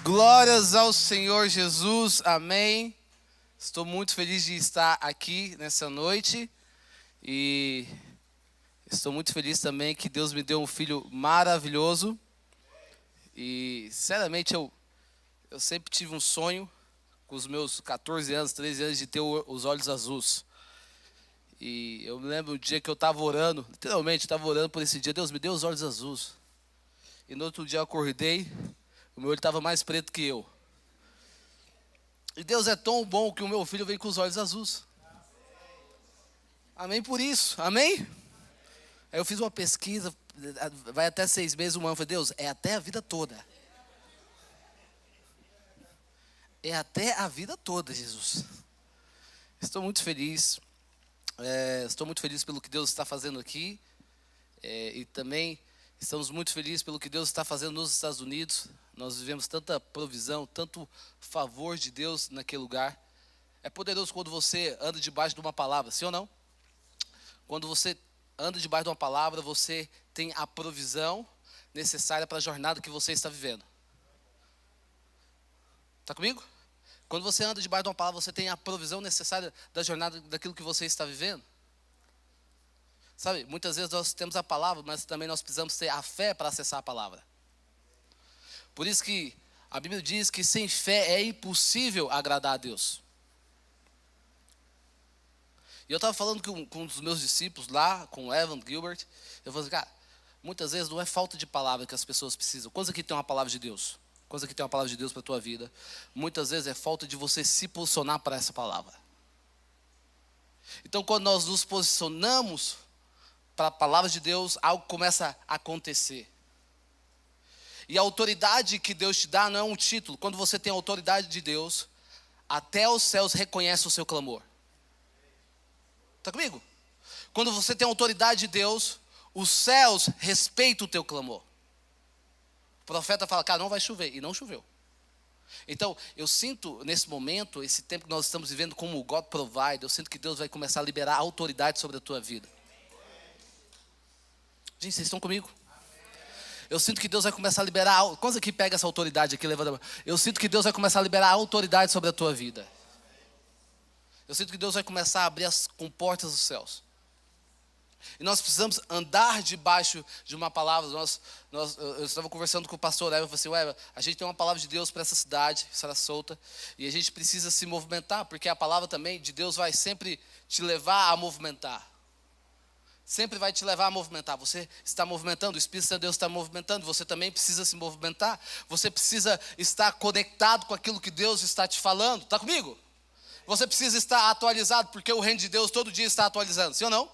Glórias ao Senhor Jesus, amém. Estou muito feliz de estar aqui nessa noite e estou muito feliz também que Deus me deu um filho maravilhoso. E sinceramente eu sempre tive um sonho com os meus 14 anos, 13 anos de ter os olhos azuis. E eu me lembro o dia que eu estava orando, literalmente estava orando por esse dia, Deus me deu os olhos azuis. E no outro dia eu acordei, o meu olho estava mais preto que eu. E Deus é tão bom que o meu filho vem com os olhos azuis. Amém por isso, amém? Aí eu fiz uma pesquisa, vai até 6 meses, 1 ano. Eu falei, Deus, é até a vida toda. É até a vida toda, Jesus. Estou muito feliz. Estou muito feliz pelo que Deus está fazendo aqui. E também estamos muito felizes pelo que Deus está fazendo nos Estados Unidos. Nós vivemos tanta provisão, tanto favor de Deus naquele lugar. É poderoso quando você anda debaixo de uma palavra, sim ou não? Quando você anda debaixo de uma palavra, você tem a provisão necessária para a jornada que você está vivendo. Está comigo? Quando você anda debaixo de uma palavra, você tem a provisão necessária da jornada daquilo que você está vivendo. Sabe, muitas vezes nós temos a palavra, mas também nós precisamos ter a fé para acessar a palavra. Por isso que a Bíblia diz que sem fé é impossível agradar a Deus. E eu estava falando com um dos meus discípulos lá, com o Evan Gilbert. Eu falei assim, cara, muitas vezes não é falta de palavra que as pessoas precisam. Quantos aqui tem uma palavra de Deus? Quantos aqui tem uma palavra de Deus para a tua vida? Muitas vezes é falta de você se posicionar para essa palavra. Então quando nós nos posicionamos para a palavra de Deus, algo começa a acontecer. E a autoridade que Deus te dá não é um título. Quando você tem a autoridade de Deus, até os céus reconhecem o seu clamor. Está comigo? Quando você tem a autoridade de Deus, os céus respeitam o teu clamor. O profeta fala, cara, não vai chover. E não choveu. Então, eu sinto nesse momento, esse tempo que nós estamos vivendo como God Provide, eu sinto que Deus vai começar a liberar autoridade sobre a tua vida. Gente, vocês estão comigo? Eu sinto que Deus vai começar a liberar. Quantos aqui pega essa autoridade aqui, levanta a mão. Eu sinto que Deus vai começar a liberar autoridade sobre a tua vida. Eu sinto que Deus vai começar a abrir as comportas dos céus. E nós precisamos andar debaixo de uma palavra. Eu estava conversando com o pastor Evan, eu falei assim, a gente tem uma palavra de Deus para essa cidade, Sarasota, e a gente precisa se movimentar, porque a palavra também de Deus vai sempre te levar a movimentar. Sempre vai te levar a movimentar. Você está movimentando, o Espírito Santo de Deus está movimentando, você também precisa se movimentar. Você precisa estar conectado com aquilo que Deus está te falando. Está comigo? Você precisa estar atualizado, porque o reino de Deus todo dia está atualizando, sim ou não?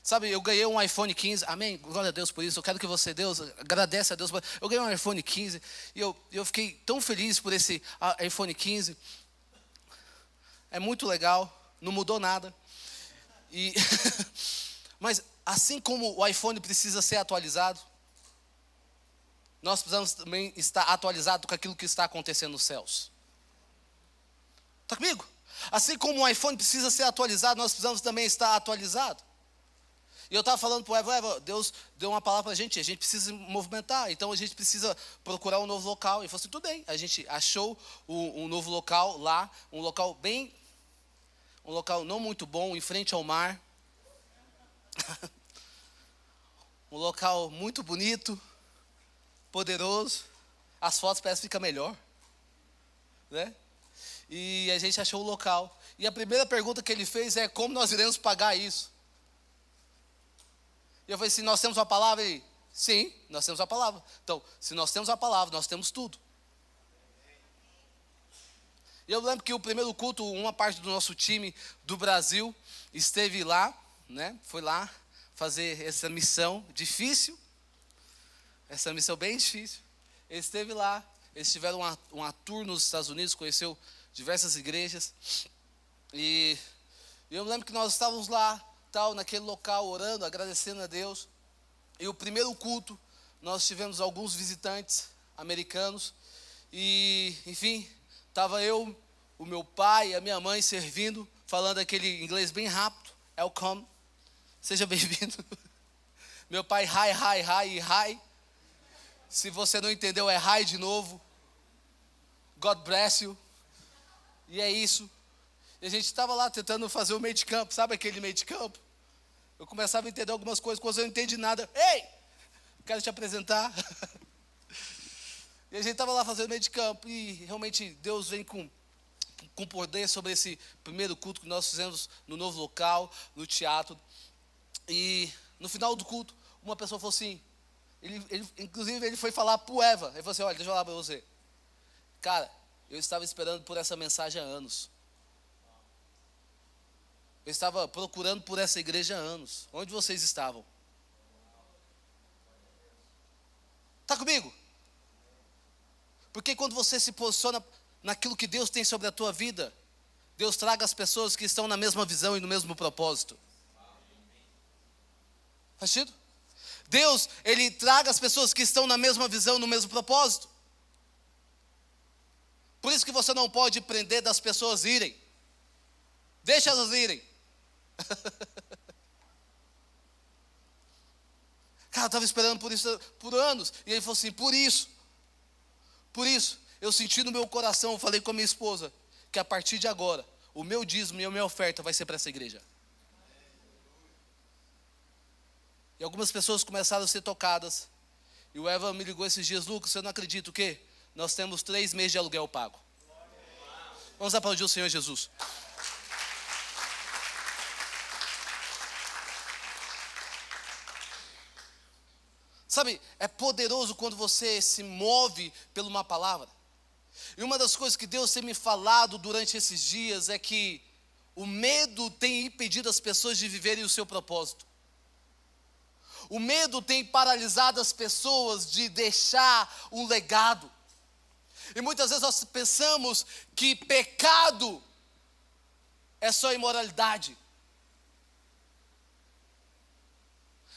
Sabe, eu ganhei um iPhone 15, amém? Glória a Deus por isso. Eu quero que você, Deus, agradece a Deus. Eu ganhei um iPhone 15 e eu fiquei tão feliz por esse iPhone 15. É muito legal, não mudou nada. Mas assim como o iPhone precisa ser atualizado, nós precisamos também estar atualizados com aquilo que está acontecendo nos céus. Está comigo? Assim como o iPhone precisa ser atualizado, nós precisamos também estar atualizados. E eu estava falando para o Eva, Deus deu uma palavra para a gente precisa se movimentar, então a gente precisa procurar um novo local. E ele falou assim, tudo bem, a gente achou um novo local lá, um local não muito bom, em frente ao mar. Um local muito bonito, poderoso, as fotos parecem que ficam melhor, né? E a gente achou o local. E a primeira pergunta que ele fez é, como nós iremos pagar isso? E eu falei assim, nós temos uma palavra? Ele, sim, nós temos a palavra. Então, se nós temos a palavra, nós temos tudo. E eu lembro que o primeiro culto, uma parte do nosso time do Brasil esteve lá, né? Foi lá fazer essa missão difícil, essa missão bem difícil. Ele esteve lá, eles tiveram uma tour nos Estados Unidos, conheceu diversas igrejas. E eu lembro que nós estávamos lá, naquele local, orando, agradecendo a Deus. E o primeiro culto, nós tivemos alguns visitantes americanos. E, enfim, estava eu, o meu pai e a minha mãe servindo, falando aquele inglês bem rápido. Welcome. Seja bem-vindo. Meu pai, hi. Se você não entendeu, é hi de novo. God bless you. E é isso. E a gente estava lá tentando fazer o meio de campo. Sabe aquele meio de campo? Eu começava a entender algumas coisas, quando eu não entendi nada. Ei, quero te apresentar. E a gente estava lá fazendo meio de campo. E realmente Deus vem com poder sobre esse primeiro culto que nós fizemos no novo local, no teatro. E no final do culto, uma pessoa falou assim, inclusive ele foi falar para o Eva. Ele falou assim, olha, deixa eu falar para você. Cara, eu estava esperando por essa mensagem há anos. Eu estava procurando por essa igreja há anos. Onde vocês estavam? Está comigo? Porque quando você se posiciona naquilo que Deus tem sobre a tua vida, Deus traga as pessoas que estão na mesma visão e no mesmo propósito. Faz sentido? Deus, Ele traga as pessoas que estão na mesma visão, no mesmo propósito. Por isso que você não pode prender das pessoas irem. Deixa elas irem. Cara, eu estava esperando por isso por anos. E ele falou assim, por isso, eu senti no meu coração, eu falei com a minha esposa, que a partir de agora, o meu dízimo e a minha oferta vai ser para essa igreja. E algumas pessoas começaram a ser tocadas. E o Eva me ligou esses dias, Lucas, você não acredita o quê? Nós temos 3 meses de aluguel pago. Vamos aplaudir o Senhor Jesus. Sabe, é poderoso quando você se move por uma palavra. E uma das coisas que Deus tem me falado durante esses dias é que o medo tem impedido as pessoas de viverem o seu propósito. O medo tem paralisado as pessoas de deixar um legado. E muitas vezes nós pensamos que pecado é só imoralidade.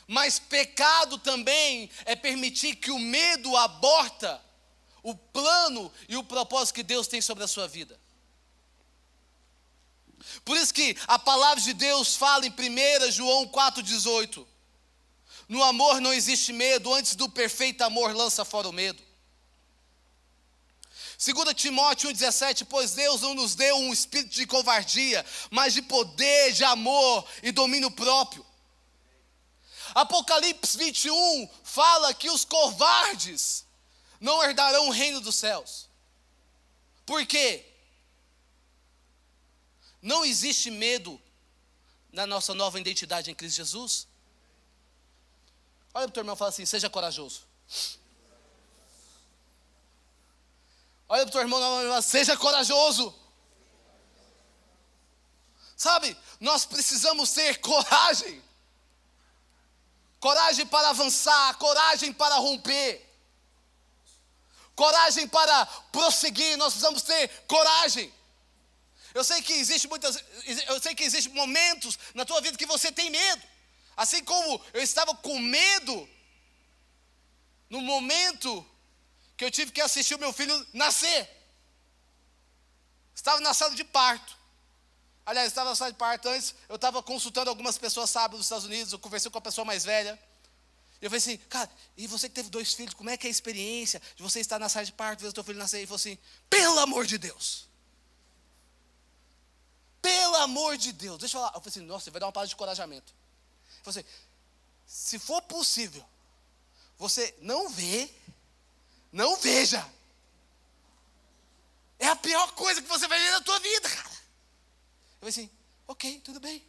Mas pecado também é permitir que o medo aborta o plano e o propósito que Deus tem sobre a sua vida. Por isso que a palavra de Deus fala em 1 João 4,18. No amor não existe medo, antes do perfeito amor lança fora o medo. 2 Timóteo 1,17, pois Deus não nos deu um espírito de covardia, mas de poder, de amor e domínio próprio. Apocalipse 21 fala que os covardes não herdarão o reino dos céus. Por quê? Não existe medo na nossa nova identidade em Cristo Jesus. Olha para o teu irmão e fala assim, seja corajoso. Olha para o teu irmão e fala, seja corajoso. Sabe, nós precisamos ter coragem. Coragem para avançar, coragem para romper, coragem para prosseguir. Nós precisamos ter coragem. Eu sei que existe momentos na tua vida que você tem medo. Assim como eu estava com medo no momento que eu tive que assistir o meu filho nascer. Estava na sala de parto. Aliás, estava na sala de parto antes, eu estava consultando algumas pessoas, sabe, dos Estados Unidos, eu conversei com a pessoa mais velha. E eu falei assim, cara, e você que teve 2 filhos, como é que é a experiência de você estar na sala de parto, ver o teu filho nascer? E falou assim, pelo amor de Deus. Pelo amor de Deus. Deixa eu falar. Eu falei assim, nossa, você vai dar uma palavra de encorajamento. Ele falou assim, se for possível, você não veja. É a pior coisa que você vai ver na tua vida, cara. Eu falei assim, ok, tudo bem.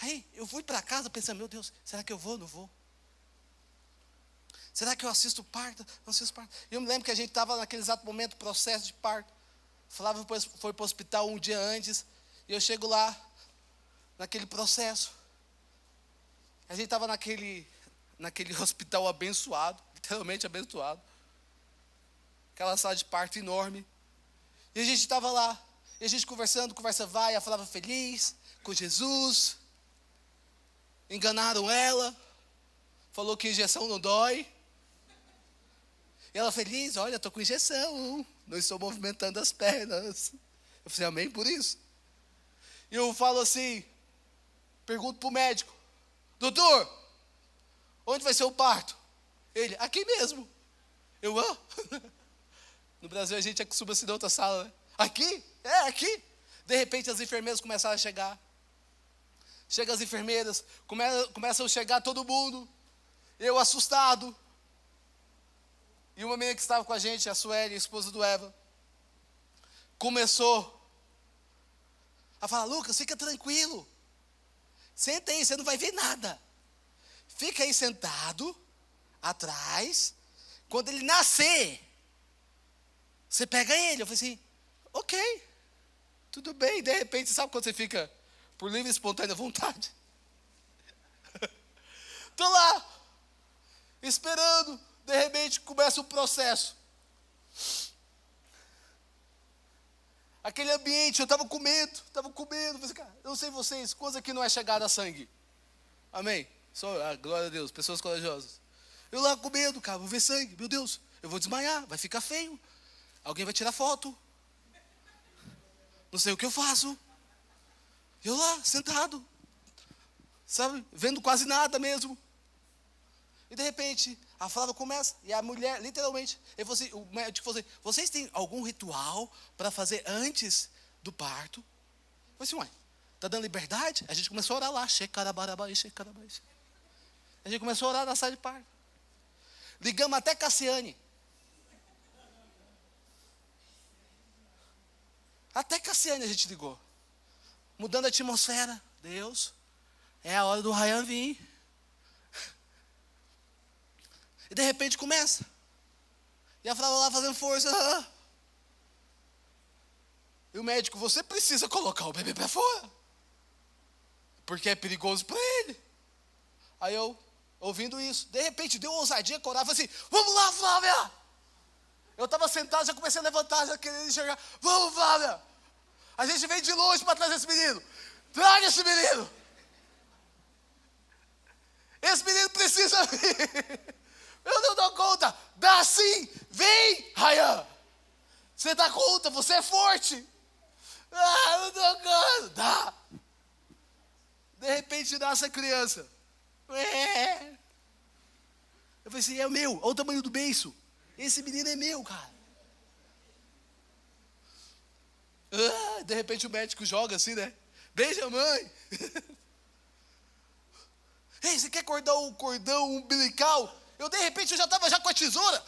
Aí eu fui para casa pensando, meu Deus, será que eu vou ou não vou? Será que eu assisto parto? Não assisto parto. E eu me lembro que a gente estava naquele exato momento, processo de parto. Flávio foi para o hospital um dia antes, e eu chego lá, naquele processo. A gente estava naquele hospital abençoado, literalmente abençoado. Aquela sala de parto enorme. E a gente estava lá. E a gente conversando, conversa vai, a Flávia feliz, com Jesus. Enganaram ela. Falou que injeção não dói. E ela feliz, olha, estou com injeção. Não estou movimentando as pernas. Eu falei, amém por isso. E eu falo assim, pergunto para o médico, doutor, onde vai ser o parto? Ele, aqui mesmo. Eu, No Brasil a gente costuma-se na outra sala, né? Aqui? É, aqui. De repente as enfermeiras começaram a chegar. Chegam as enfermeiras, começam a chegar todo mundo. Eu assustado. E uma menina que estava com a gente, a Sueli, a esposa do Eva, começou a falar: Lucas, fica tranquilo. Senta aí, você não vai ver nada. Fica aí sentado, atrás. Quando ele nascer, você pega ele. Eu falei assim: ok, tudo bem. De repente, sabe quando você fica por livre e espontânea vontade? Estou lá, esperando. De repente, começa o processo. Aquele ambiente, eu estava com medo. Falei assim, cara, eu não sei vocês, coisa que não é chegada a sangue. Amém? Só, glória a Deus, pessoas corajosas. Eu lá com medo, cara, vou ver sangue. Meu Deus, eu vou desmaiar, vai ficar feio. Alguém vai tirar foto. Não sei o que eu faço. Eu lá, sentado. Sabe, vendo quase nada mesmo. E de repente, a Flávia começa. E a mulher, literalmente, o médico falou assim: vocês têm algum ritual para fazer antes do parto? Eu falei assim: ué, está dando liberdade? A gente começou a orar lá. Shekarabaraba, shekarabai. A gente começou a orar na sala de parto. Ligamos até Cassiane. Até Cassiane a gente ligou. Mudando a atmosfera. Deus, é a hora do Ryan vir. E de repente começa. E a Flávia lá fazendo força. E o médico: você precisa colocar o bebê para fora. Porque é perigoso para ele. Aí eu, ouvindo isso, de repente deu ousadia, coragem. Falei assim: vamos lá, Flávia. Eu estava sentado, já comecei a levantar, já querendo enxergar. Vamos, Flávia. A gente veio de longe para trazer esse menino. Traga esse menino. Esse menino precisa vir. Eu não dou conta. Dá sim. Vem, Ryan. Você dá conta, você é forte. Eu não dou conta. Dá. De repente nasce a criança. Eu falei assim: é meu. Olha o tamanho do beiço. Esse menino é meu, cara. De repente o médico joga assim, né? Beija a mãe. Ei, você quer cortar o cordão umbilical? Eu, de repente, eu já estava com a tesoura.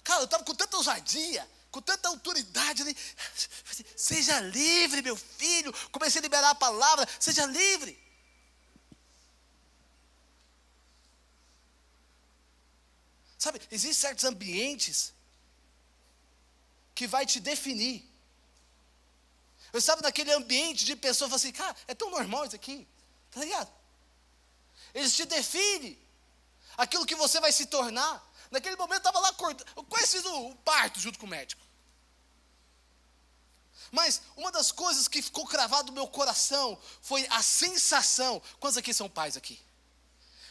Cara, eu estava com tanta ousadia, com tanta autoridade ali. Seja livre, meu filho. Comecei a liberar a palavra. Seja livre. Sabe, existem certos ambientes que vai te definir. Eu estava naquele ambiente de pessoas que falam assim: cara, é tão normal isso aqui. Tá ligado? Eles te definem aquilo que você vai se tornar. Naquele momento eu estava lá acordando. Eu quase fiz o parto junto com o médico. Mas uma das coisas que ficou cravado no meu coração foi a sensação. Quantos aqui são pais aqui?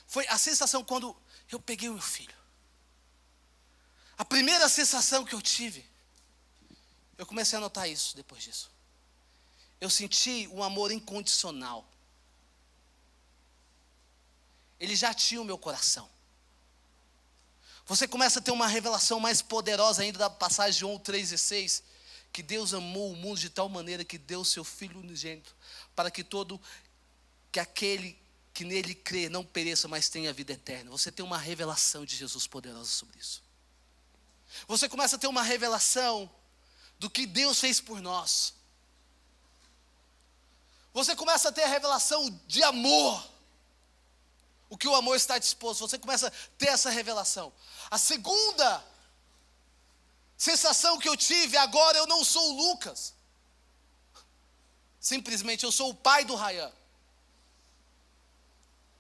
Foi a sensação quando eu peguei o meu filho. A primeira sensação que eu tive, eu comecei a notar isso depois disso. Eu senti um amor incondicional. Ele já tinha o meu coração. Você começa a ter uma revelação mais poderosa ainda da passagem de João 3,16, que Deus amou o mundo de tal maneira que deu seu Filho unigênito, para que aquele que nele crê não pereça, mas tenha vida eterna. Você tem uma revelação de Jesus poderosa sobre isso. Você começa a ter uma revelação do que Deus fez por nós. Você começa a ter a revelação de amor. O que o amor está disposto. Você começa a ter essa revelação. A segunda sensação que eu tive: agora eu não sou o Lucas. Simplesmente eu sou o pai do Ryan.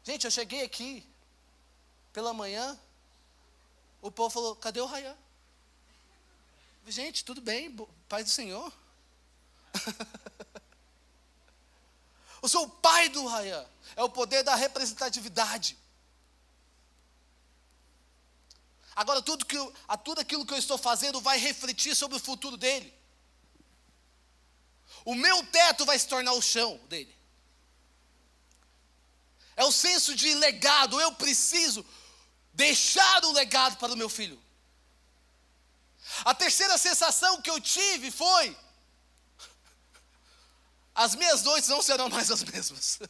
Gente, eu cheguei aqui pela manhã. O povo falou: cadê o Ryan? Gente, tudo bem, paz do Senhor. Eu sou o pai do Ryan. É o poder da representatividade. Agora tudo aquilo que eu estou fazendo vai refletir sobre o futuro dele. O meu teto vai se tornar o chão dele. É o senso de legado. Eu preciso deixar um legado para o meu filho. A terceira sensação que eu tive foi: as minhas noites não serão mais as mesmas.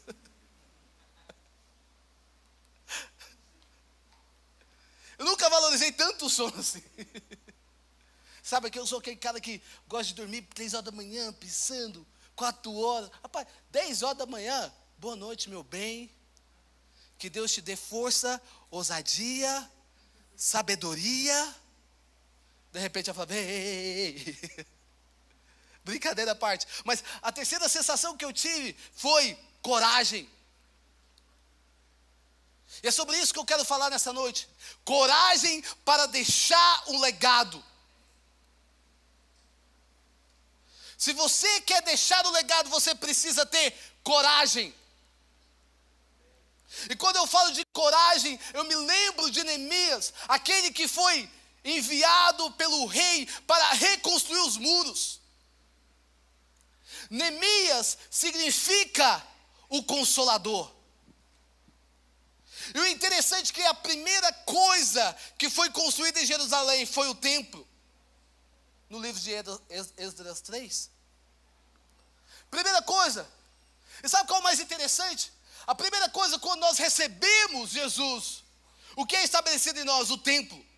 Eu nunca valorizei tanto o sono assim. Sabe que eu sou aquele cara que gosta de dormir 3 horas da manhã, pensando, 4 horas. Rapaz, 10 horas da manhã, boa noite, meu bem. Que Deus te dê força, ousadia, sabedoria. De repente eu falo, ei. Brincadeira à parte. Mas a terceira sensação que eu tive foi coragem. E é sobre isso que eu quero falar nessa noite. Coragem para deixar um legado. Se você quer deixar um legado, você precisa ter coragem. E quando eu falo de coragem, eu me lembro de Neemias, aquele que foi enviado pelo rei para reconstruir os muros. Neemias significa o Consolador. E o interessante é que a primeira coisa que foi construída em Jerusalém foi o templo. No livro de Esdras 3. Primeira coisa. E sabe qual é o mais interessante? A primeira coisa, quando nós recebemos Jesus, o que é estabelecido em nós? O templo.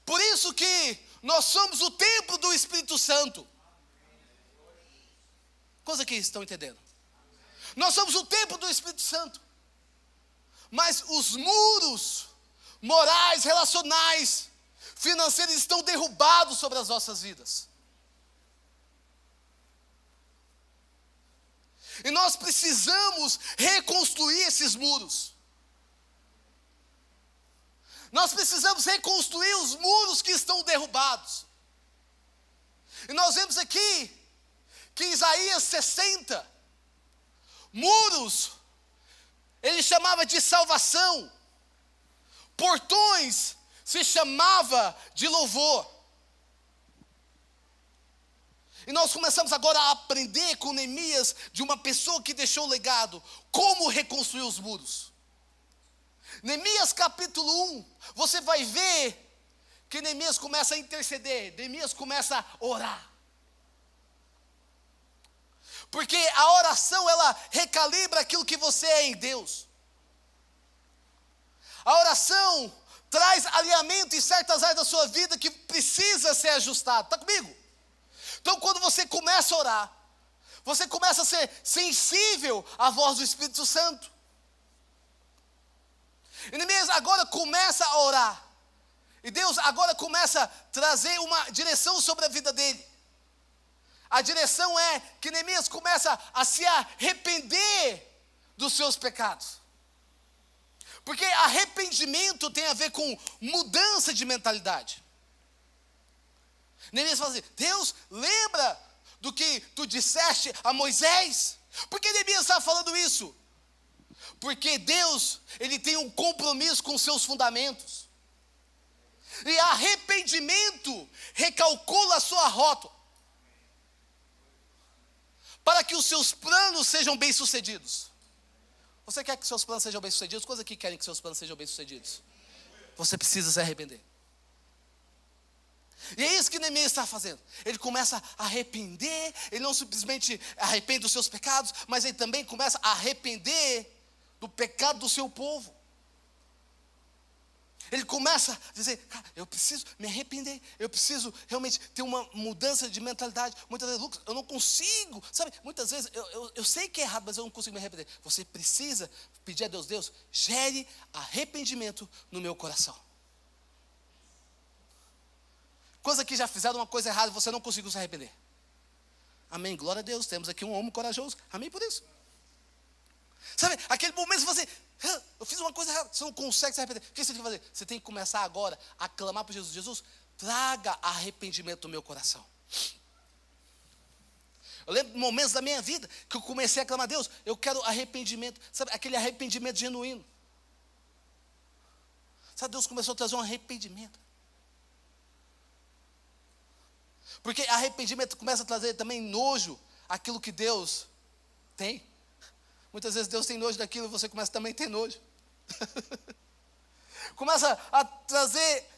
Por isso que nós somos o templo do Espírito Santo. Quantos aqui estão entendendo? Nós somos o templo do Espírito Santo. Mas os muros morais, relacionais, financeiros estão derrubados sobre as nossas vidas. E nós precisamos reconstruir esses muros. Nós precisamos reconstruir os muros que estão derrubados. E nós vemos aqui que Isaías 60, muros, ele chamava de salvação. Portões se chamava de louvor. E nós começamos agora a aprender com Neemias, de uma pessoa que deixou o legado, como reconstruir os muros. Neemias capítulo 1, você vai ver que Neemias começa a interceder, Neemias começa a orar. Porque a oração, ela recalibra aquilo que você é em Deus. A oração traz alinhamento em certas áreas da sua vida que precisa ser ajustado. Está comigo? Então, quando você começa a orar, você começa a ser sensível à voz do Espírito Santo. E Neemias agora começa a orar. E Deus agora começa a trazer uma direção sobre a vida dele. A direção é que Neemias começa a se arrepender dos seus pecados. Porque arrependimento tem a ver com mudança de mentalidade. Neemias fala assim: Deus, lembra do que tu disseste a Moisés? Por que Neemias está falando isso? Porque Deus, ele tem um compromisso com seus fundamentos. E arrependimento recalcula a sua rota, para que os seus planos sejam bem-sucedidos. Você quer que seus planos sejam bem-sucedidos? Quantos aqui querem que seus planos sejam bem-sucedidos? Você precisa se arrepender. E é isso que Neemias está fazendo. Ele começa a arrepender. Ele não simplesmente arrepende dos seus pecados, mas ele também começa a arrepender do pecado do seu povo. Ele começa a dizer: cara, eu preciso me arrepender, eu preciso realmente ter uma mudança de mentalidade. Muitas vezes, Lucas, eu não consigo, sabe, muitas vezes eu sei que é errado, mas eu não consigo me arrepender. Você precisa pedir a Deus: Deus, gere arrependimento no meu coração. Quantos aqui já fizeram uma coisa errada e você não conseguiu se arrepender? Amém, glória a Deus, temos aqui um homem corajoso, amém por isso. Sabe, aquele momento você, eu fiz uma coisa errada, você não consegue se arrepender. O que você tem que fazer? Você tem que começar agora a clamar por Jesus. Jesus, traga arrependimento no meu coração. Eu lembro de momentos da minha vida que eu comecei a clamar: Deus, eu quero arrependimento. Sabe, aquele arrependimento genuíno. Sabe, Deus começou a trazer um arrependimento. Porque arrependimento começa a trazer também nojo àquilo que Deus tem. Muitas vezes Deus tem nojo daquilo e você começa também a ter nojo. começa a trazer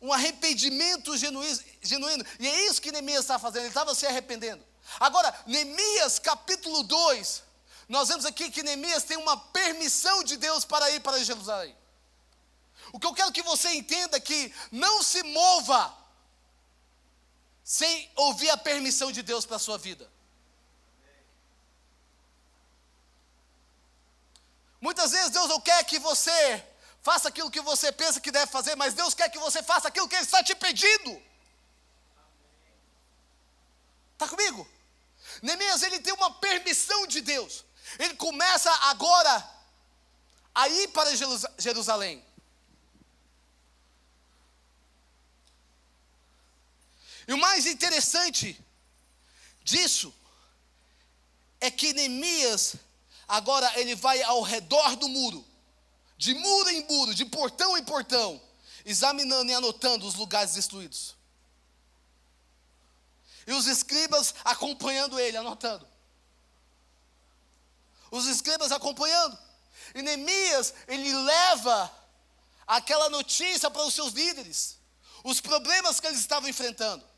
um arrependimento genuíno. E é isso que Neemias está fazendo, ele estava se arrependendo. Agora, Neemias capítulo 2, nós vemos aqui que Neemias tem uma permissão de Deus para ir para Jerusalém. O que eu quero que você entenda é que não se mova sem ouvir a permissão de Deus para a sua vida. Muitas vezes Deus não quer que você faça aquilo que você pensa que deve fazer, mas Deus quer que você faça aquilo que Ele está te pedindo. Está comigo? Neemias, ele tem uma permissão de Deus. Ele começa agora a ir para Jerusalém. E o mais interessante disso é que Neemias, agora ele vai ao redor do muro, de muro em muro, de portão em portão, examinando e anotando os lugares destruídos. E os escribas acompanhando ele, anotando. Os escribas acompanhando. E Neemias, ele leva aquela notícia para os seus líderes, os problemas que eles estavam enfrentando.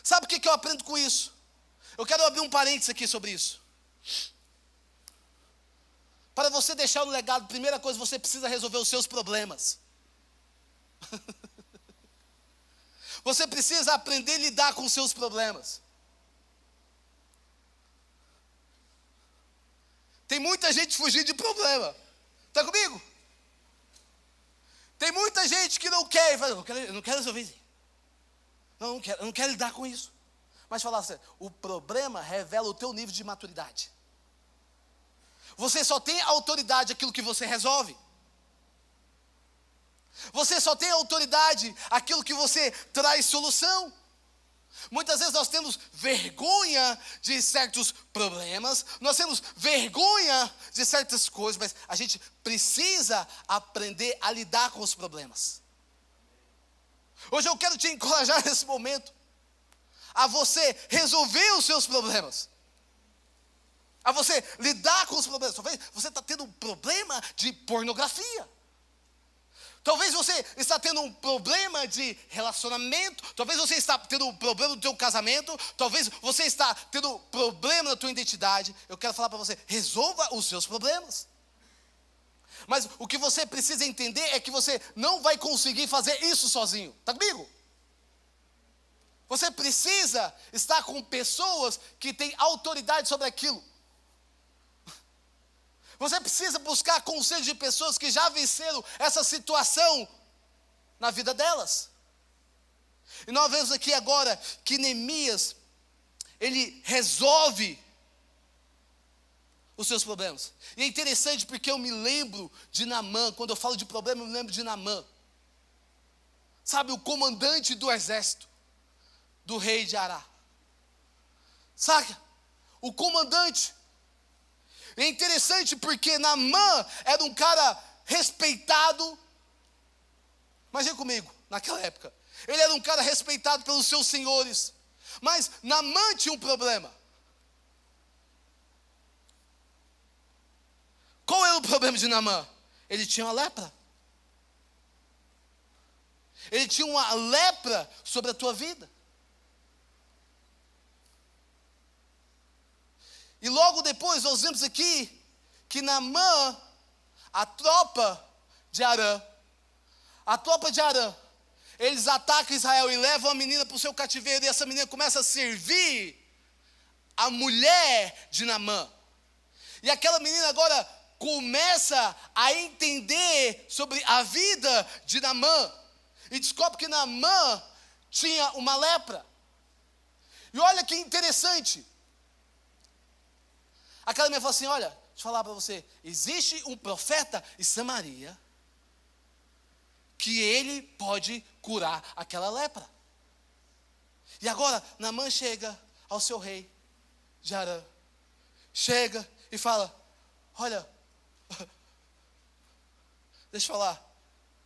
Sabe o que eu aprendo com isso? Eu quero abrir um parênteses aqui sobre isso. Para você deixar um legado, primeira coisa, você precisa resolver os seus problemas. Você precisa aprender a lidar com os seus problemas. Tem muita gente fugindo de problema. Está comigo? Tem muita gente que não quer, fala, eu não quero resolver isso. Não, eu não quero lidar com isso. Mas falar assim, o problema revela o teu nível de maturidade. Você só tem autoridade aquilo que você resolve. Você só tem autoridade aquilo que você traz solução. Muitas vezes nós temos vergonha de certos problemas, nós temos vergonha de certas coisas, mas a gente precisa aprender a lidar com os problemas. Hoje eu quero te encorajar nesse momento a você resolver os seus problemas, a você lidar com os problemas. Talvez você está tendo um problema de pornografia. Talvez você está tendo um problema de relacionamento. Talvez você está tendo um problema no teu casamento. Talvez você está tendo um problema na tua identidade. Eu quero falar para você, resolva os seus problemas. Mas o que você precisa entender é que você não vai conseguir fazer isso sozinho. Está comigo? Você precisa estar com pessoas que têm autoridade sobre aquilo. Você precisa buscar conselho de pessoas que já venceram essa situação na vida delas. E nós vemos aqui agora que Neemias, ele resolve os seus problemas. E é interessante porque eu me lembro de Naamã. Quando eu falo de problema, eu me lembro de Naamã. Sabe, o comandante do exército do rei de Ará. Sabe, o comandante. É interessante porque Naamã era um cara respeitado. Imagina comigo, naquela época. Ele era um cara respeitado pelos seus senhores. Mas Naamã tinha um problema. Qual era o problema de Naamã? Ele tinha uma lepra. Ele tinha uma lepra sobre a tua vida. E logo depois nós vemos aqui que Naamã, a tropa de Arã, eles atacam Israel e levam a menina para o seu cativeiro, e essa menina começa a servir a mulher de Naamã. E aquela menina agora começa a entender sobre a vida de Naamã, e descobre que Naamã tinha uma lepra. E olha que interessante. Aquela mulher falou assim, olha, deixa eu falar para você, existe um profeta em Samaria, que ele pode curar aquela lepra. E agora, Naamã chega ao seu rei de Arã, chega e fala, olha, deixa eu falar,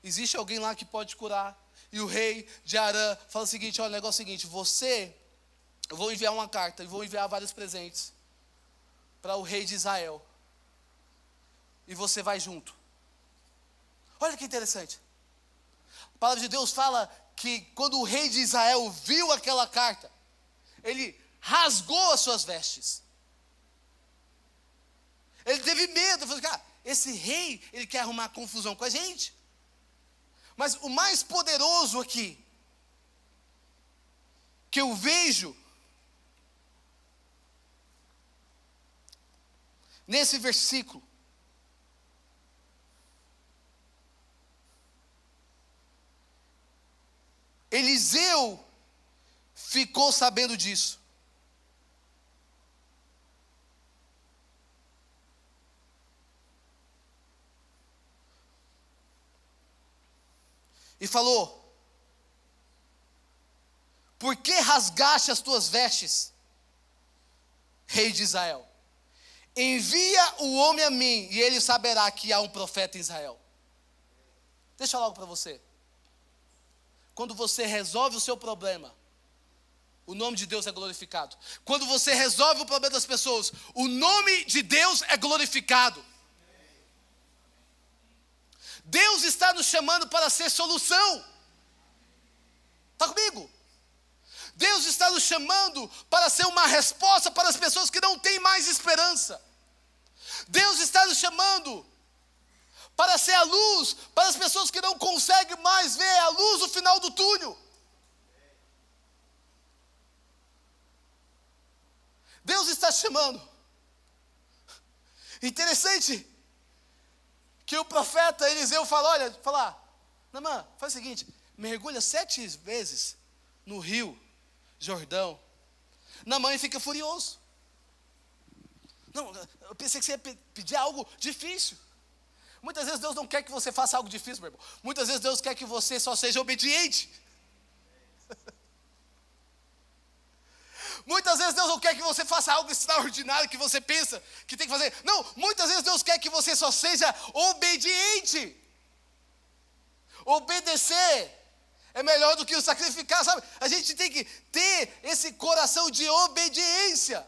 existe alguém lá que pode curar? E o rei de Arã fala o seguinte, olha, o negócio é o seguinte, eu vou enviar uma carta, e vou enviar vários presentes para o rei de Israel. e você vai junto. Olha que interessante. A palavra de Deus fala que quando o rei de Israel viu aquela carta, ele rasgou as suas vestes. Ele teve medo, falou, cara, esse rei, ele quer arrumar confusão com a gente. Mas o mais poderoso aqui, que eu vejo, nesse versículo, Eliseu ficou sabendo disso. E falou: por que rasgaste as tuas vestes, rei de Israel? Envia o homem a mim, e ele saberá que há um profeta em Israel. Deixa eu falar algo para você. Quando você resolve o seu problema, o nome de Deus é glorificado. Quando você resolve o problema das pessoas, o nome de Deus é glorificado. Deus está nos chamando para ser solução. Está comigo? Deus está nos chamando para ser uma resposta para as pessoas que não têm mais esperança. Deus está nos chamando para ser a luz para as pessoas que não conseguem mais ver a luz no final do túnel. Deus está chamando. Interessante que o profeta Eliseu fala, olha, Naamã, faz o seguinte, mergulha 7 vezes no rio Jordão. Naamã fica furioso. Não, eu pensei que você ia pedir algo difícil. Muitas vezes Deus não quer que você faça algo difícil, meu irmão. Muitas vezes Deus quer que você só seja obediente. Muitas vezes Deus não quer que você faça algo extraordinário que você pensa que tem que fazer. Não, muitas vezes Deus quer que você só seja obediente. Obedecer é melhor do que o sacrificar, sabe? A gente tem que ter esse coração de obediência.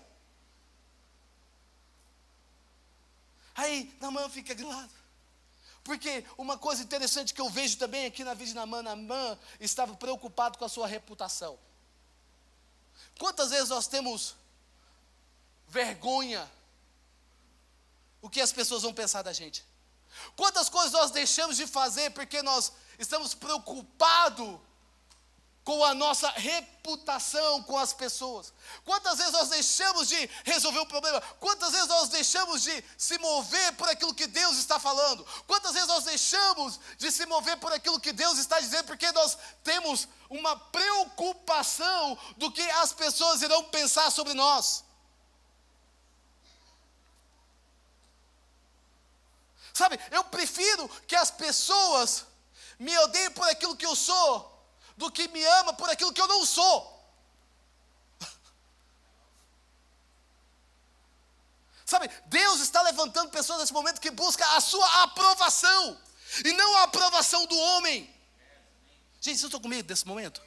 Aí Naamã fica grilado. Porque uma coisa interessante que eu vejo também aqui na vida de Naamã, Naamã estava preocupado com a sua reputação. Quantas vezes nós temos vergonha o que as pessoas vão pensar da gente? Quantas coisas nós deixamos de fazer porque nós estamos preocupados com a nossa reputação com as pessoas? Quantas vezes nós deixamos de resolver um problema? Quantas vezes nós deixamos de se mover por aquilo que Deus está falando? Quantas vezes nós deixamos de se mover por aquilo que Deus está dizendo porque nós temos uma preocupação do que as pessoas irão pensar sobre nós? Sabe, eu prefiro que as pessoas me odeiem por aquilo que eu sou do que me ama por aquilo que eu não sou. Sabe, Deus está levantando pessoas nesse momento que buscam a sua aprovação e não a aprovação do homem. Gente, vocês estão comigo nesse momento?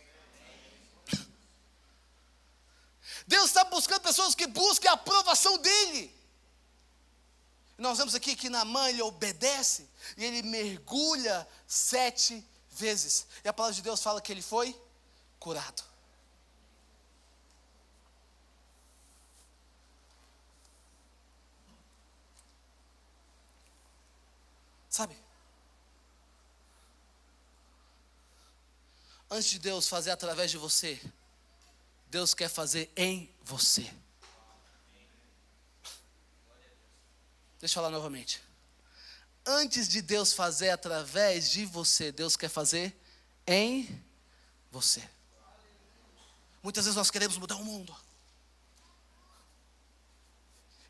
Deus está buscando pessoas que busquem a aprovação dEle. Nós vemos aqui que Naamã, ele obedece e ele mergulha 7 vezes. E a palavra de Deus fala que ele foi curado. Sabe? Antes de Deus fazer através de você, Deus quer fazer em você. Deixa eu falar novamente. Antes de Deus fazer através de você, Deus quer fazer em você. Muitas vezes nós queremos mudar o mundo.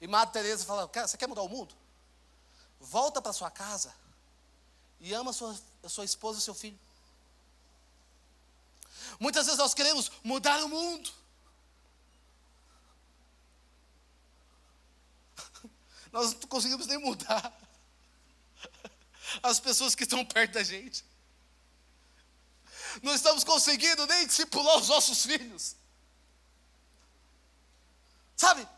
E Madre Teresa fala, cara, você quer mudar o mundo? Volta para sua casa e ama a sua esposa e seu filho. Muitas vezes nós queremos mudar o mundo. Nós não conseguimos nem mudar as pessoas que estão perto da gente. Não estamos conseguindo nem discipular os nossos filhos. Sabe?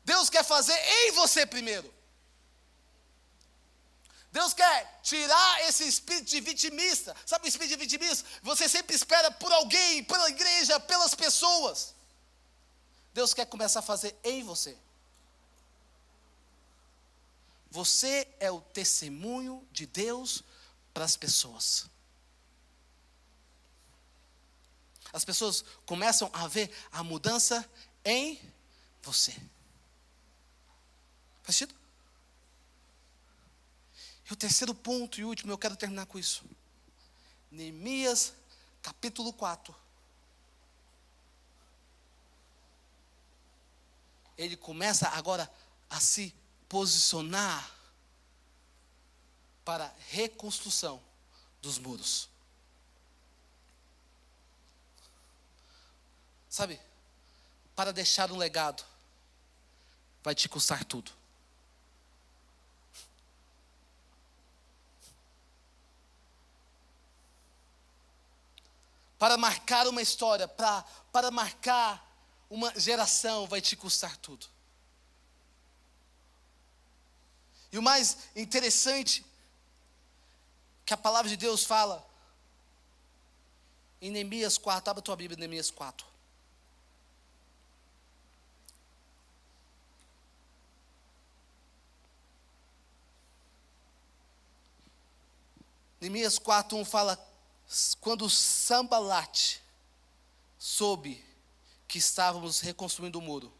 Deus quer fazer em você primeiro. Deus quer tirar esse espírito de vitimista. Sabe o espírito de vitimista? Você sempre espera por alguém, pela igreja, pelas pessoas. Deus quer começar a fazer em você. Você é o testemunho de Deus para as pessoas. As pessoas começam a ver a mudança em você. Faz sentido? E o terceiro ponto e último, eu quero terminar com isso. Neemias, capítulo 4. Ele começa agora a se posicionar para a reconstrução dos muros. Sabe, para deixar um legado, vai te custar tudo. Para marcar uma história, para marcar uma geração, vai te custar tudo. E o mais interessante, que a palavra de Deus fala, em Neemias 4, abre a tua Bíblia, Neemias 4. Neemias 4:1 fala, quando Sambalate soube que estávamos reconstruindo o muro,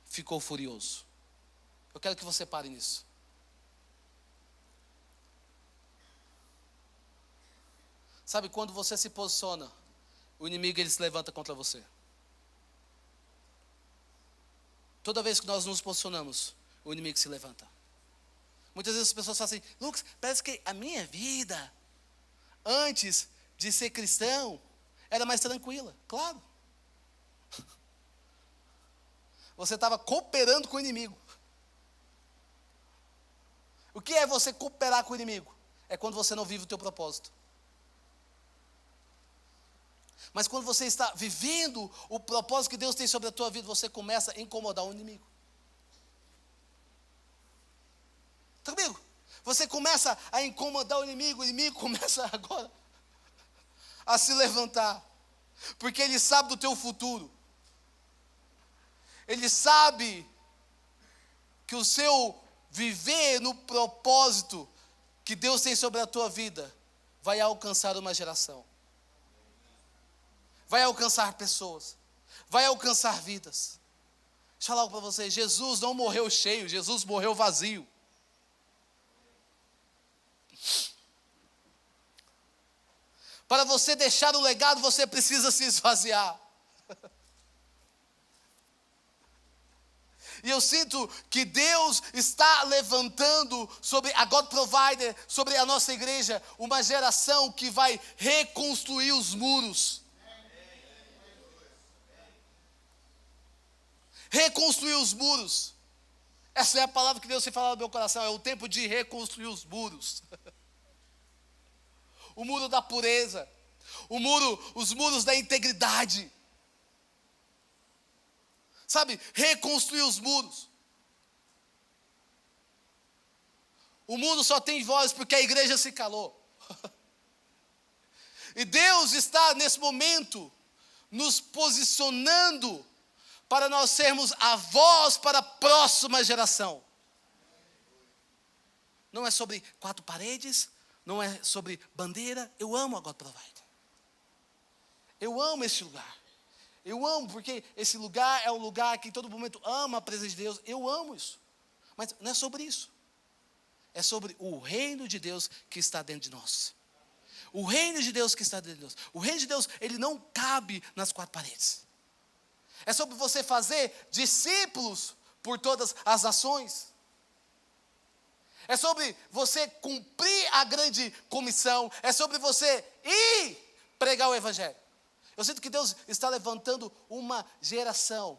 ficou furioso. Eu quero que você pare nisso. Sabe, quando você se posiciona, o inimigo ele se levanta contra você. Toda vez que nós nos posicionamos, o inimigo se levanta. Muitas vezes as pessoas falam assim, Lucas, parece que a minha vida, antes de ser cristão, era mais tranquila. Claro. Você estava cooperando com o inimigo. O que é você cooperar com o inimigo? É quando você não vive o teu propósito. Mas quando você está vivendo o propósito que Deus tem sobre a tua vida, você começa a incomodar o inimigo. Está comigo? Você começa a incomodar o inimigo começa agora a se levantar. Porque ele sabe do teu futuro. Ele sabe que o seu viver no propósito que Deus tem sobre a tua vida vai alcançar uma geração. Vai alcançar pessoas. Vai alcançar vidas. Deixa eu falar algo para vocês. Jesus não morreu cheio, Jesus morreu vazio. Para você deixar o legado, você precisa se esvaziar. E eu sinto que Deus está levantando sobre a God Provider, sobre a nossa igreja, uma geração que vai reconstruir os muros. Reconstruir os muros. Essa é a palavra que Deus tem falado no meu coração. É o tempo de reconstruir os muros. O muro da pureza. Os muros da integridade. Sabe, reconstruir os muros. O mundo só tem voz porque a igreja se calou. E Deus está nesse momento nos posicionando para nós sermos a voz para a próxima geração. Não é sobre quatro paredes, não é sobre bandeira. Eu amo a God Provider. Eu amo esse lugar. Eu amo porque esse lugar é um lugar que em todo momento ama a presença de Deus. Eu amo isso. Mas não é sobre isso. É sobre o reino de Deus que está dentro de nós. O reino de Deus que está dentro de nós. O reino de Deus, ele não cabe nas quatro paredes. É sobre você fazer discípulos por todas as nações. É sobre você cumprir a grande comissão. É sobre você ir pregar o evangelho. Eu sinto que Deus está levantando uma geração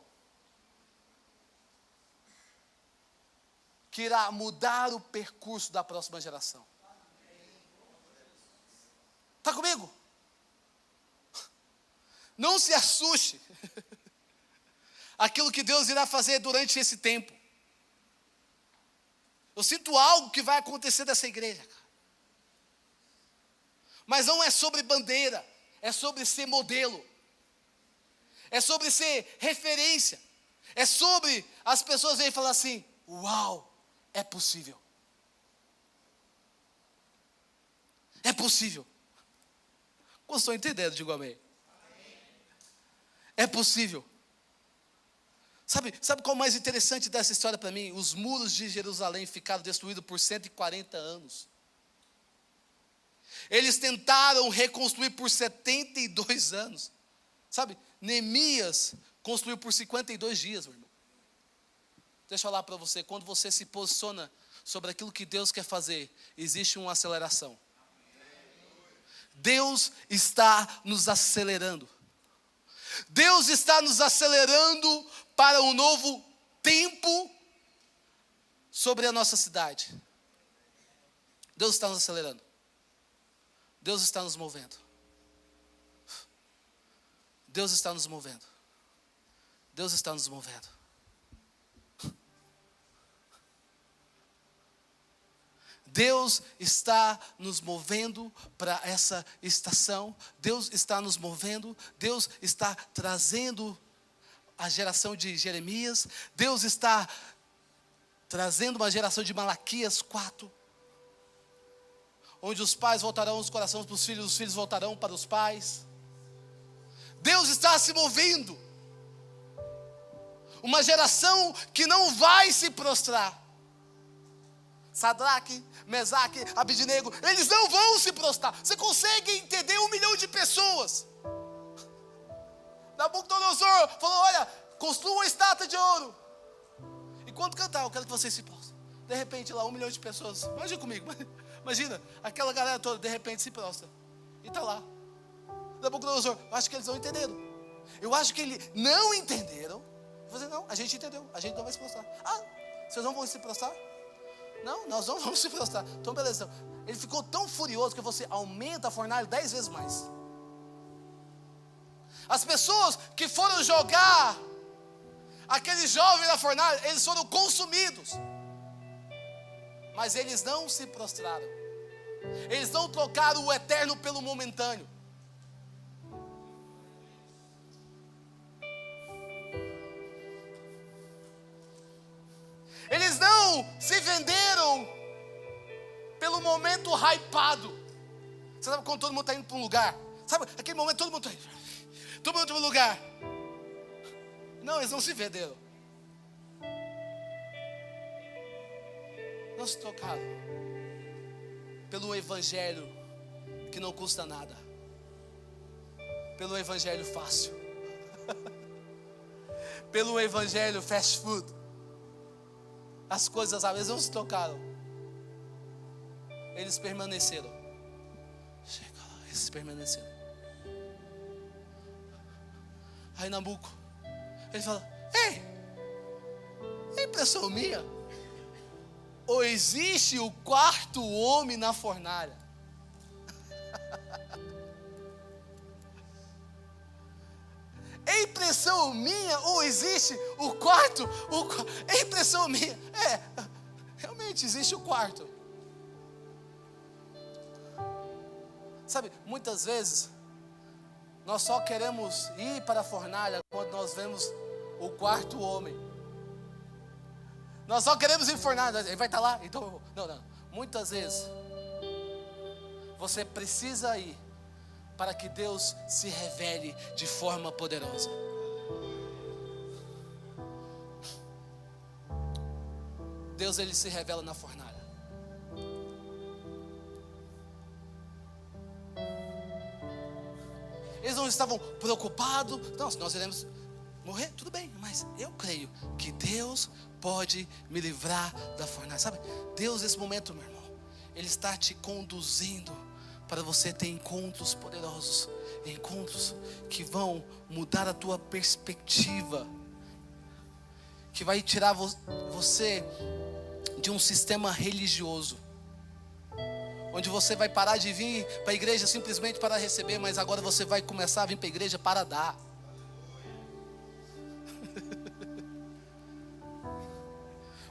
que irá mudar o percurso da próxima geração. Está comigo? Não se assuste. Aquilo que Deus irá fazer durante esse tempo. Eu sinto algo que vai acontecer dessa igreja, cara. Mas não é sobre bandeira, é sobre ser modelo. É sobre ser referência. É sobre as pessoas virem falar assim: uau, é possível. É possível. Como estou entendendo, digo amém. É possível. Sabe qual é o mais interessante dessa história para mim? Os muros de Jerusalém ficaram destruídos por 140 anos. Eles tentaram reconstruir por 72 anos. Sabe, Neemias construiu por 52 dias, meu irmão. Deixa eu falar para você, quando você se posiciona sobre aquilo que Deus quer fazer, existe uma aceleração. Deus está nos acelerando. Deus está nos acelerando para um novo tempo sobre a nossa cidade. Deus está nos acelerando. Deus está nos movendo. Deus está nos movendo. Deus está nos movendo. Deus está nos movendo para essa estação. Deus está nos movendo. Deus está trazendo a geração de Jeremias. Deus está trazendo uma geração de Malaquias 4. Onde os pais voltarão os corações para os filhos voltarão para os pais. Deus está se movendo. Uma geração que não vai se prostrar. Sadraque, Mesaque, Abidnego, eles não vão se prostrar. Você consegue entender 1 milhão de pessoas? Nabucodonosor falou: olha, construa uma estátua de ouro. E quando cantar, eu quero que vocês se prostrem. De repente lá 1 milhão de pessoas. Imagina comigo, imagina, aquela galera toda de repente se prostra. E está lá. Nabucodonosor, eu acho que eles não entenderam. Eu acho que eles não entenderam. Eu falei: não, a gente entendeu, a gente não vai se prostrar. Ah, vocês não vão se prostrar? Não, nós não vamos se prostrar. Então beleza. Ele ficou tão furioso que você aumenta a fornalha 10 vezes mais. As pessoas que foram jogar aquele jovem na fornalha, eles foram consumidos. Mas eles não se prostraram. Eles não trocaram o eterno pelo momentâneo. Eles não se venderam pelo momento hypado. Você sabe quando todo mundo está indo para um lugar? Sabe aquele momento todo mundo está indo? Todo mundo para um lugar. Não, eles não se venderam. Não se trocaram pelo evangelho que não custa nada. Pelo evangelho fácil. Pelo evangelho fast food. As coisas às vezes não se trocaram. Eles permaneceram. Chega lá, eles permaneceram. Aí Nabuco, ele fala: ei, é impressão minha? Ou existe o quarto homem na fornalha? É impressão minha ou existe o quarto? É impressão minha. Realmente existe o quarto. Sabe, muitas vezes nós só queremos ir para a fornalha quando nós vemos o quarto homem. Nós só queremos ir para a fornalha. Ele vai estar lá? Então, não. Muitas vezes você precisa ir para que Deus se revele de forma poderosa. Deus, ele se revela na fornalha. Eles não estavam preocupados. Não, se nós iremos morrer, tudo bem, mas eu creio que Deus pode me livrar da fornalha. Sabe, Deus nesse momento, meu irmão, Ele está te conduzindo para você ter encontros poderosos, encontros que vão mudar a tua perspectiva, que vai tirar você de um sistema religioso, onde você vai parar de vir para a igreja simplesmente para receber, mas agora você vai começar a vir para a igreja para dar.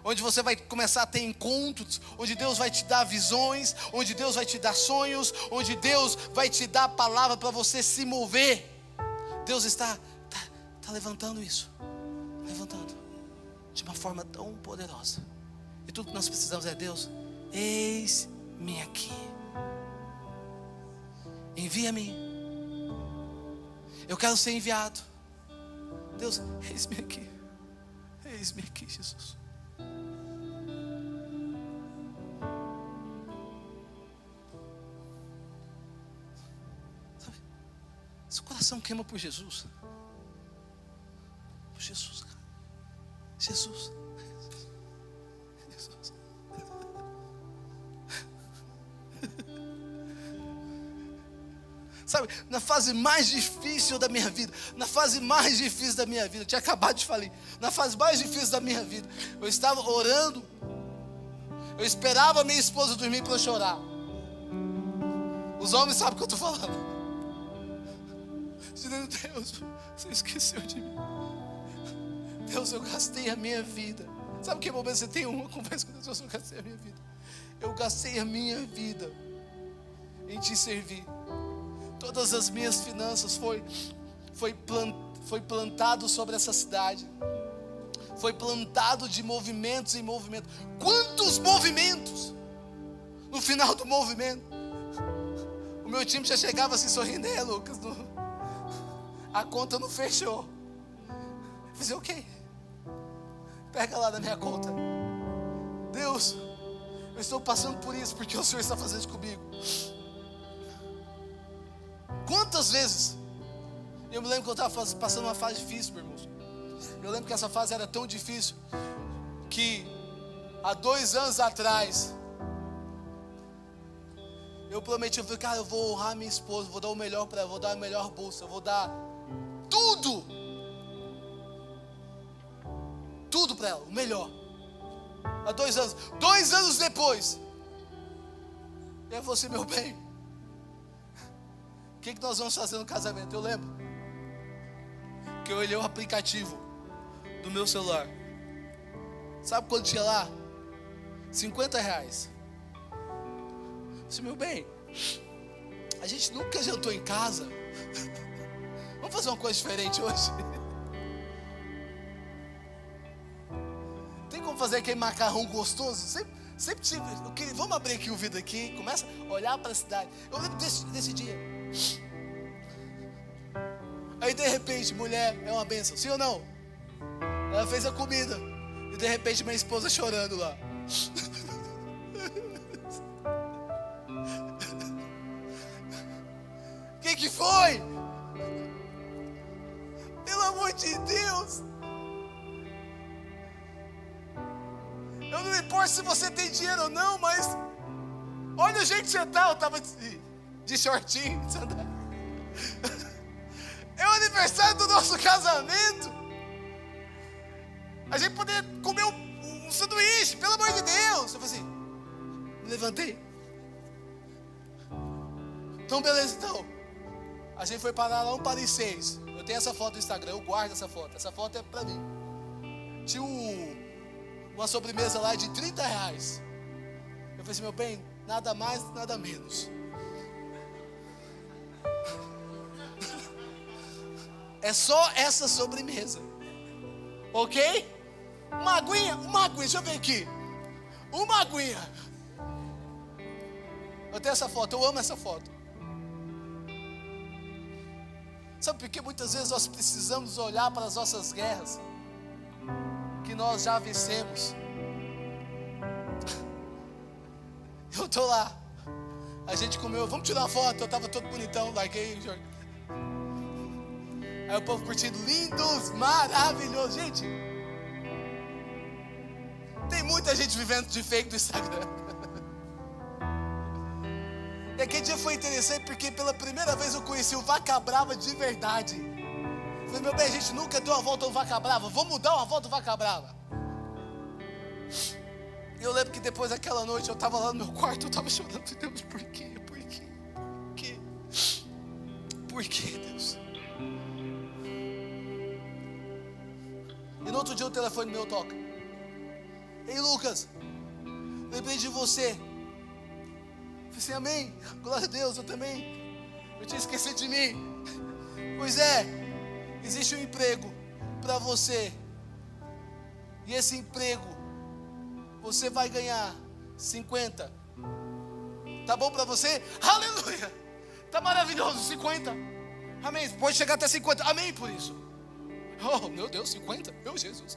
onde você vai começar a ter encontros, onde Deus vai te dar visões, onde Deus vai te dar sonhos, onde Deus vai te dar a palavra para você se mover. Deus está levantando isso, levantando de uma forma tão poderosa. E tudo que nós precisamos é: Deus, eis-me aqui, envia-me, eu quero ser enviado. Deus, eis-me aqui, Jesus. Sabe, seu coração queima por Jesus. Por Jesus, cara. Jesus. Sabe, na fase mais difícil da minha vida, eu tinha acabado de falar, na fase mais difícil da minha vida, eu estava orando, eu esperava a minha esposa dormir para eu chorar. Os homens sabem o que eu estou falando. Dizendo: Deus, você esqueceu de mim. Deus, eu gastei a minha vida. Sabe que momento você tem uma conversa com Deus? Eu gastei a minha vida. Eu gastei a minha vida em te servir. Todas as minhas finanças foi plantado sobre essa cidade. Foi plantado de movimentos em movimentos. Quantos movimentos! No final do movimento, o meu time já chegava assim sorrindo: Lucas, a conta não fechou. Eu fiz: ok, pega lá da minha conta. Deus, eu estou passando por isso porque o Senhor está fazendo isso comigo. Quantas vezes, eu me lembro que eu estava passando uma fase difícil, meu irmão. Eu lembro que essa fase era tão difícil que há 2 anos atrás eu prometi, eu falei: cara, eu vou honrar minha esposa, vou dar o melhor para ela, vou dar a melhor bolsa, eu vou dar tudo para ela, o melhor. Há 2 anos, 2 anos depois, eu falei assim: meu bem, o que nós vamos fazer no casamento? Eu lembro que eu olhei o aplicativo do meu celular. Sabe quando tinha lá? R$50. Eu disse: meu bem, a gente nunca jantou em casa. Vamos fazer uma coisa diferente hoje? Tem como fazer aquele macarrão gostoso? Sempre tive. Vamos abrir aqui o vidro aqui. Começa a olhar para a cidade. Eu lembro desse dia. Aí de repente, mulher é uma bênção, sim ou não? Ela fez a comida e de repente minha esposa chorando lá. O que foi? Pelo amor de Deus, eu não me importo se você tem dinheiro ou não, mas olha o jeito que você está. Eu estava de shortinho, de sandália. É o aniversário do nosso casamento. A gente poderia comer um sanduíche, pelo amor de Deus. Eu falei assim, me levantei. Então beleza, então. A gente foi parar lá no Paris 6. Eu tenho essa foto no Instagram, eu guardo essa foto. Essa foto é pra mim. Tinha uma sobremesa lá de R$30. Eu falei assim, meu bem, nada mais, nada menos. É só essa sobremesa. Ok? Uma aguinha, deixa eu ver aqui. Uma aguinha. Eu tenho essa foto, eu amo essa foto. Sabe por que muitas vezes nós precisamos olhar para as nossas guerras que nós já vencemos? Eu tô lá, a gente comeu, vamos tirar uma foto, eu tava todo bonitão, larguei, aí o povo curtindo, lindos, maravilhosos, gente. Tem muita gente vivendo de fake do Instagram. E aquele dia foi interessante porque pela primeira vez eu conheci o Vaca Brava de verdade. Eu falei, meu bem, a gente nunca deu uma volta ao Vaca Brava, vamos dar uma volta ao Vaca Brava. E eu lembro que depois daquela noite eu estava lá no meu quarto, eu estava chorando, Deus, por quê? Por quê, Deus? E no outro dia o telefone meu toca. Ei, Lucas, lembrei de você. Falei assim, amém, glória a Deus, eu também. Eu tinha esquecido de mim. Pois é, existe um emprego para você. E esse emprego, você vai ganhar 50. Tá bom para você? Aleluia! Tá maravilhoso, 50. Amém, pode chegar até 50. Amém por isso. Oh, meu Deus, 50? Meu Jesus.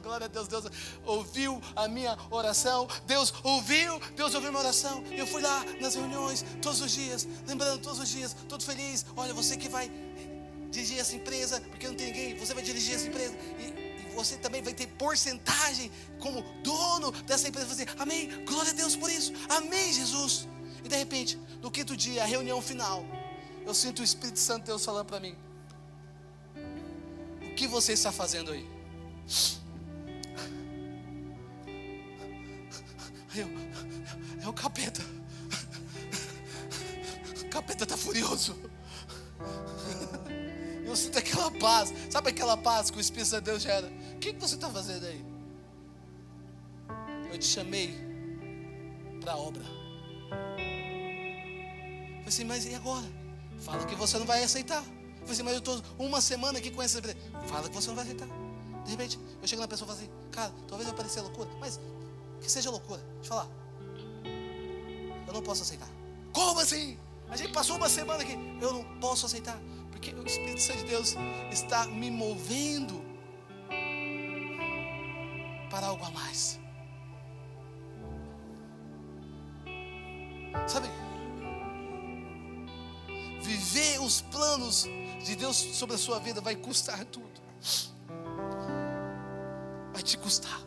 Glória a Deus. Deus ouviu a minha oração. Deus ouviu minha oração. Eu fui lá nas reuniões todos os dias, lembrando todos os dias, todo feliz. Olha, você que vai dirigir essa empresa, porque não tem ninguém, você vai dirigir essa empresa. E você também vai ter porcentagem como dono dessa empresa. Você, amém, glória a Deus por isso. Amém, Jesus. E de repente, no quinto dia, a reunião final, eu sinto o Espírito Santo de Deus falando para mim: o que você está fazendo aí? É o capeta. O capeta está furioso. Eu sinto aquela paz. Sabe aquela paz que o Espírito Santo de Deus gera? O que você está fazendo aí? Eu te chamei para a obra. Eu falei assim, mas e agora? Fala que você não vai aceitar. Eu falei assim, mas eu estou uma semana aqui com essa empresa. Fala que você não vai aceitar. De repente, eu chego na pessoa e falo assim, cara, talvez vai parecer loucura, mas que seja loucura. Deixa eu falar. Eu não posso aceitar. Como assim? A gente passou uma semana aqui. Eu não posso aceitar, porque o Espírito Santo de Deus está me movendo para algo a mais. Sabe? Viver os planos de Deus sobre a sua vida vai custar tudo. Vai te custar.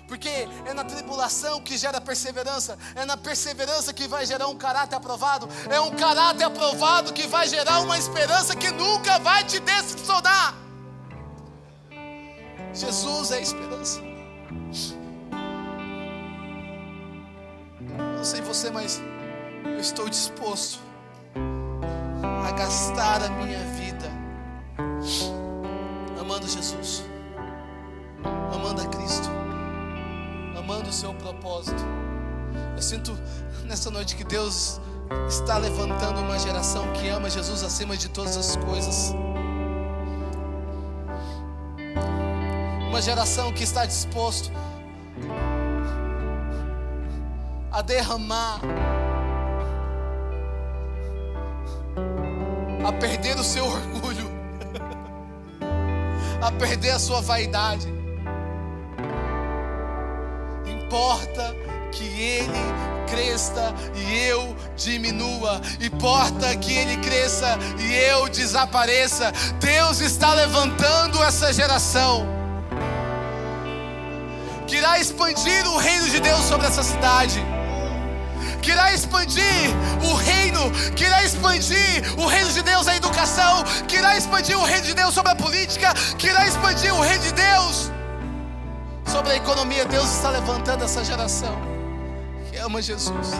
Porque é na tribulação que gera perseverança. É na perseverança que vai gerar um caráter aprovado. É um caráter aprovado que vai gerar uma esperança que nunca vai te decepcionar. Jesus é a esperança. Não sei você, mas eu estou disposto a gastar a minha vida amando Jesus, amando a Cristo, amando o seu propósito. Eu sinto nessa noite que Deus está levantando uma geração que ama Jesus acima de todas as coisas. Uma geração que está disposto a derramar, a perder o seu orgulho, a perder a sua vaidade. Importa que Ele cresça e eu diminua. Importa que Ele cresça e eu desapareça. Deus está levantando essa geração que irá expandir o reino de Deus sobre essa cidade, que irá expandir o reino, que irá expandir o reino de Deus na educação, que irá expandir o reino de Deus sobre a política, que irá expandir o reino de Deus sobre a economia. Deus está levantando essa geração que ama Jesus.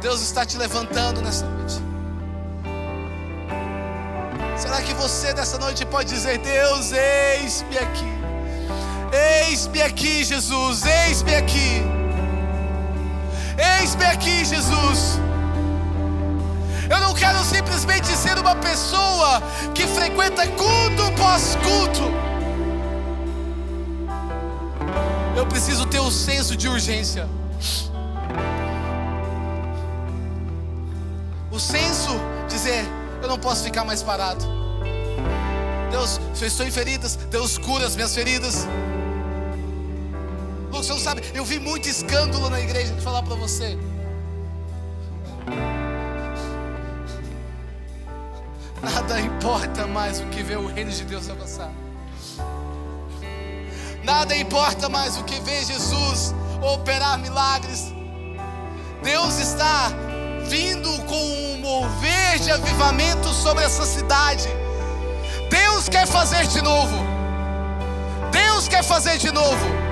Deus está te levantando nessa noite. Será que você nessa noite pode dizer: Deus, eis-me aqui. Eis-me aqui, Jesus, eis-me aqui. Eis-me aqui, Jesus. Eu não quero simplesmente ser uma pessoa que frequenta culto após culto. Eu preciso ter um senso de urgência. O senso dizer: eu não posso ficar mais parado. Deus, se eu estou em feridas, Deus cura as minhas feridas. Você não sabe, eu vi muito escândalo na igreja. Deixa eu falar para você. Nada importa mais do que ver o reino de Deus avançar. Nada importa mais do que ver Jesus operar milagres. Deus está vindo com um mover de avivamento sobre essa cidade. Deus quer fazer de novo. Deus quer fazer de novo.